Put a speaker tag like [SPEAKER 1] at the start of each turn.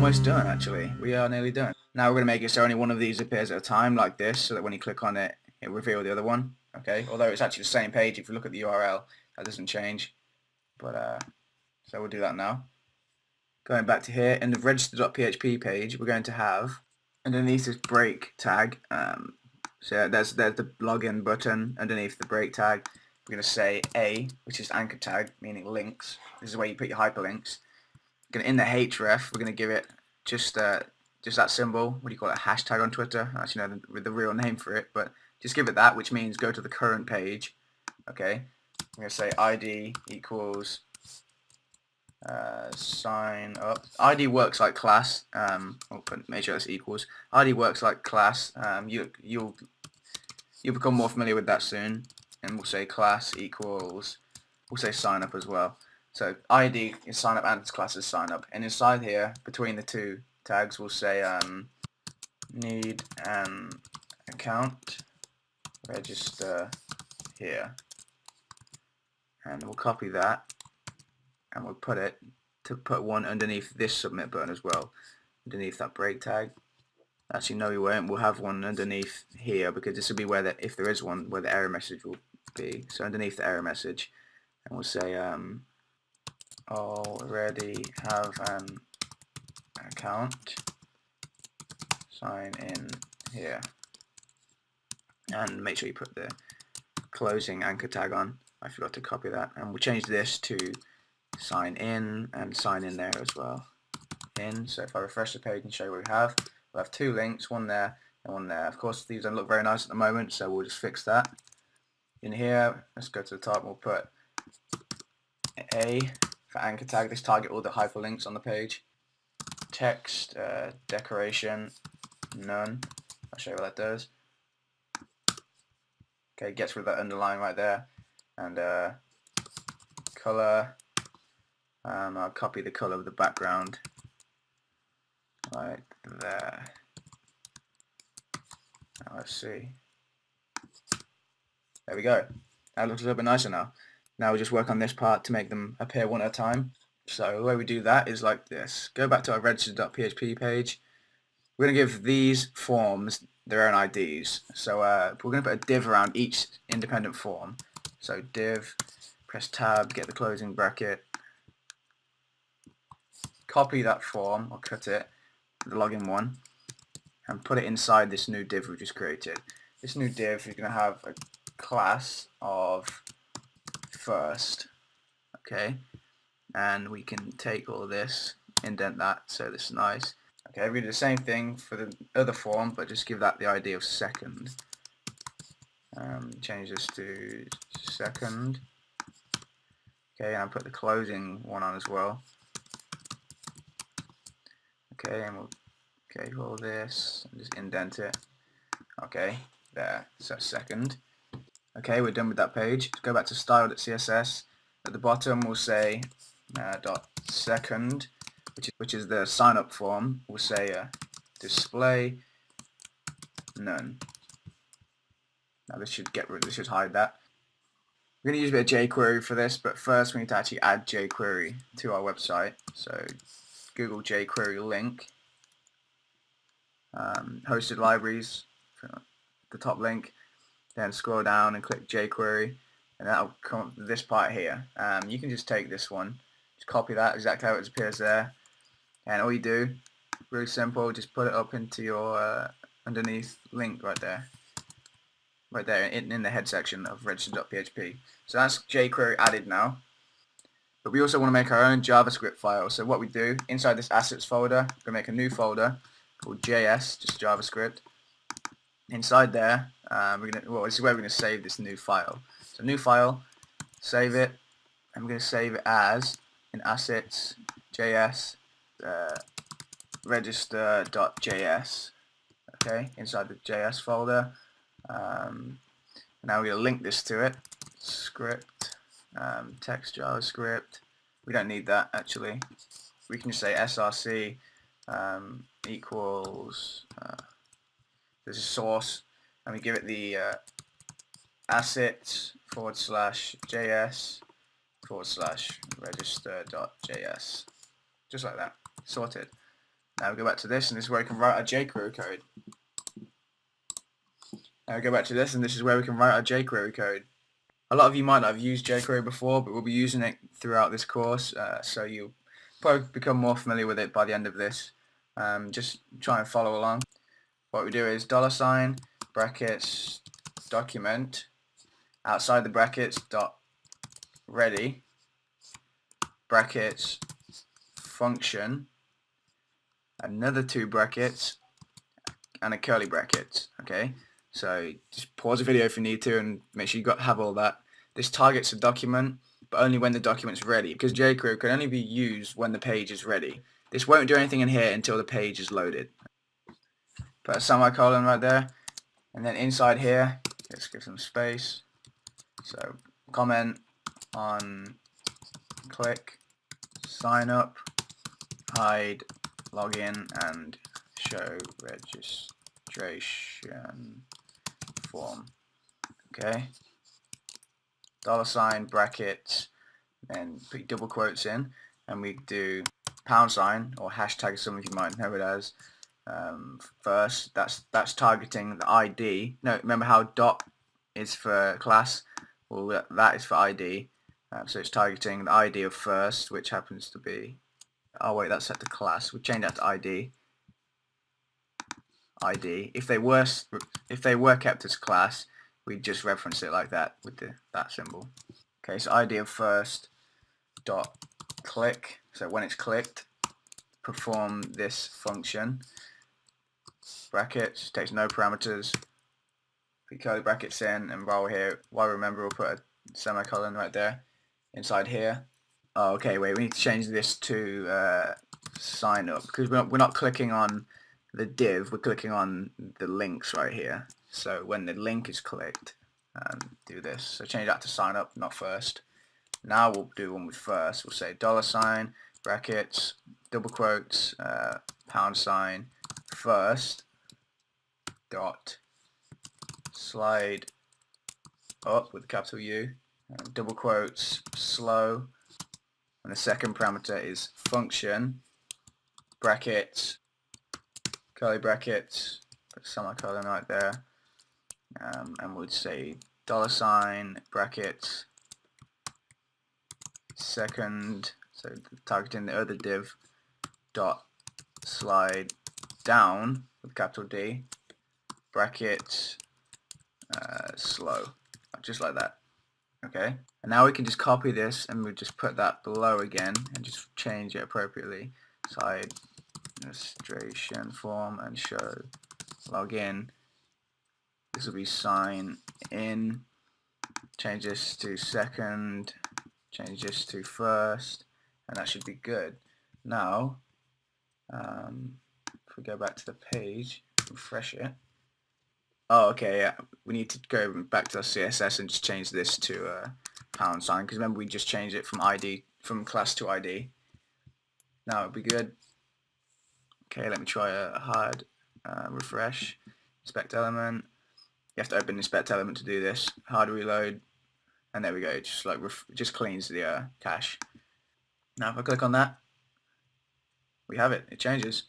[SPEAKER 1] almost done actually. We are nearly done. Now we're going to make it so only one of these appears at a time like this, so that when you click on it, it will reveal the other one. Okay, although it's actually the same page, if you look at the URL, that doesn't change. But so we'll do that now. Going back to here, in the register.php page, we're going to have, underneath this break tag, so there's the login button. Underneath the break tag, we're going to say A, which is anchor tag, meaning links. This is where you put your hyperlinks. In the href, we're going to give it just that symbol. What do you call it? A hashtag on Twitter. I actually know the real name for it, but just give it that, which means go to the current page. Okay, I'm going to say ID equals sign up. ID works like class. Make sure that's equals. ID works like class. You'll become more familiar with that soon. And we'll say class equals. We'll say sign up as well. So ID is sign up and class is sign up. And inside here, between the two tags, we'll say need an account, register here, and we'll copy that. And we'll put one underneath this submit button as well, underneath that break tag. Actually, no, we won't. We'll have one underneath here because this will be where if there is one, where the error message will be. So underneath the error message, and we'll say already have an account, sign in here, and make sure you put the closing anchor tag on. I forgot to copy that, and we'll change this to sign in and sign in there as well. So if I refresh the page and show you what we have, we'll have two links, one there and one there. Of course, these don't look very nice at the moment, so we'll just fix that. In here, let's go to the top and we'll put A for anchor tag. This target all the hyperlinks on the page. Text decoration none. I'll show you what that does. Okay, gets rid of that underline right there. And color. I'll copy the color of the background right there. Now let's see. There we go. That looks a little bit nicer now. Now we'll just work on this part to make them appear one at a time. So the way we do that is like this. Go back to our register.php page. We're going to give these forms their own IDs. So we're going to put a div around each independent form. So div, press tab, get the closing bracket, copy that form or cut it, the login one, and put it inside this new div we just created. This new div is going to have a class of first, okay, and we can take all of this, indent that so this is nice. Okay, we do the same thing for the other form, but just give that the ID of second. Change this to second. Okay, and I'll put the closing one on as well. Okay, and we'll all this and just indent it. Okay, there, so second. Okay, we're done with that page. Let's go back to style.css. At the bottom we'll say dot second, which is the sign up form. We'll say display none. Now this should hide that. We're going to use a bit of jQuery for this, but first we need to actually add jQuery to our website. So Google jQuery link, hosted libraries, the top link, then scroll down and click jQuery, and that'll come up to this part here. You can just take this one, just copy that exactly how it appears there, and all you do, really simple, just put it up into your underneath link right there in the head section of register.php. So that's jQuery added now. But we also want to make our own JavaScript file. So what we do, inside this assets folder, we're going to make a new folder called JS, just JavaScript. Inside there, this is where we're going to save this new file. So new file, save it, and we're going to save it as in assets JS register.js. Okay, inside the JS folder. Now we're going to link this to it. Script, text JavaScript. We don't need that actually. We can just say src equals this is source, and we give it the assets /js /register.js, just like that. Sorted. Now we go back to this, and this is where we can write our jQuery code. Now we go back to this, and this is where we can write our jQuery code. A lot of you might not have used jQuery before, but we'll be using it throughout this course, so you'll probably become more familiar with it by the end of this. Just try and follow along. What we do is $ brackets document, outside the brackets dot ready brackets function, another 2 brackets, and a curly bracket. Okay, so just pause the video if you need to and make sure you have all that. This targets a document, but only when the document's ready, because jQuery can only be used when the page is ready. This won't do anything in here until the page is loaded. Put a semicolon right there, and then inside here, let's give some space. So comment on click, sign up, hide, login, and show registration form. Okay. $ brackets, and put double quotes in, and we do £, or hashtag, some of you might know it as, first. That's targeting the ID. No, remember how dot is for class? Well, that is for ID. So it's targeting the ID of first, which happens to be, oh wait, that's set to class. We'll change that to ID. ID. If they were kept as class, we'd just reference it like that with that symbol. Okay, so ID of first dot click. So when it's clicked, perform this function. Brackets, takes no parameters. Put curly brackets in, and while remember, we'll put a semicolon right there inside here. Oh, okay, wait, we need to change this to sign up, because we're not clicking on the div, we're clicking on the links right here. So when the link is clicked, do this. So change that to sign up, not first. Now we'll do one with first. We'll say $ brackets, double quotes, £, first dot slide up with a capital U, double quotes, slow, and the second parameter is function, brackets, curly brackets, put a semicolon right there, and we'd say $ brackets, second, so targeting the other div, dot slide down with capital D, brackets, slow, just like that. Okay, and now we can just copy this, and we'll just put that below again and just change it appropriately. Side registration form and show login. This will be sign in. Change this to second, change this to first, and that should be good. Now if we go back to the page, refresh it. Oh, okay, yeah, we need to go back to our CSS and just change this to a £, because remember we just changed it from class to ID. Now it'll be good. Okay, let me try a hard refresh. Inspect element. You have to open inspect element to do this. Hard reload, and there we go. It just cleans the cache. Now if I click on that, we have it. It changes.